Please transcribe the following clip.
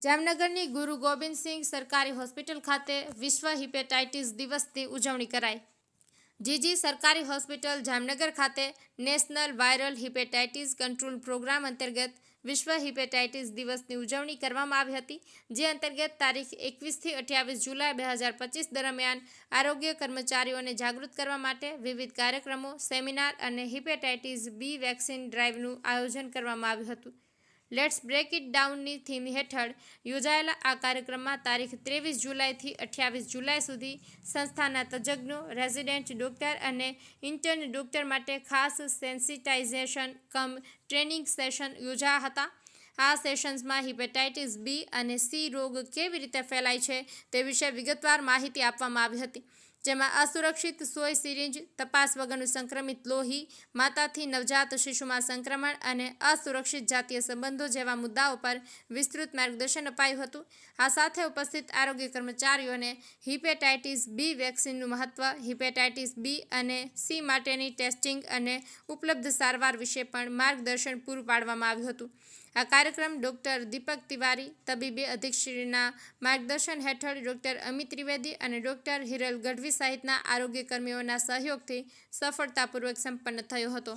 જામનગરની ગુરુ ગોબિંદસિંઘ સરકારી હોસ્પિટલ ખાતે વિશ્વ હિપેટાઇટિસ દિવસની ઉજવણી કરાઈ। જીજી સરકારી હોસ્પિટલ જામનગર ખાતે national viral hepatitis control programme અંતર્ગત વિશ્વ હિપેટાઇટિસ દિવસની ઉજવણી કરવામાં આવી હતી, જે અંતર્ગત તારીખ 21 થી 28 જુલાઈ 2025 દરમિયાન આરોગ્ય કર્મચારીઓને જાગૃત કરવા માટે વિવિધ કાર્યક્રમો, સેમિનાર અને હિપેટાઇટિસ બી વેક્સિન ડ્રાઇવનું આયોજન કરવામાં આવ્યું હતું। લેટ્સ બ્રેક ઇટ ડાઉનની થીમ હેઠળ યોજાયેલા આ કાર્યક્રમમાં તારીખ 23 જુલાઈથી 28 જુલાઈ સુધી સંસ્થાના તજજ્ઞો, રેઝિડેન્ટ ડોક્ટર અને ઇન્ટર્ન ડોક્ટર માટે ખાસ સેન્સિટાઇઝેશન કમ ટ્રેનિંગ સેશન યોજાયા હતા। આ સેશન્સમાં હિપેટાઇટિસ બી અને સી રોગ કેવી રીતે ફેલાય છે તે વિશે વિગતવાર માહિતી આપવામાં આવી હતી, જેમાં અસુરક્ષિત સોય સિરિંજ, તપાસ વગરનું સંક્રમિત લોહી, માતાથી નવજાત શિશુમાં સંક્રમણ અને અસુરક્ષિત જાતીય સંબંધો જેવા મુદ્દાઓ પર વિસ્તૃત માર્ગદર્શન અપાયું હતું। આ સાથે ઉપસ્થિત આરોગ્ય કર્મચારીઓને હિપેટાઇટિસ બી વેક્સિનનું મહત્વ, હિપેટાઇટિસ બી અને સી માટેની ટેસ્ટિંગ અને ઉપલબ્ધ સારવાર વિશે પણ માર્ગદર્શન પૂરું પાડવામાં આવ્યું હતું। આ કાર્યક્રમ ડૉક્ટર દીપક તિવારી, તબીબી અધિક્ષકશ્રીના માર્ગદર્શન હેઠળ ડૉક્ટર અમિત ત્રિવેદી અને ડૉક્ટર હિરલ ગઢવી સહિતના આરોગ્ય કર્મીઓના સહયોગથી સફળતાપૂર્વક સંપન્ન થયો હતો।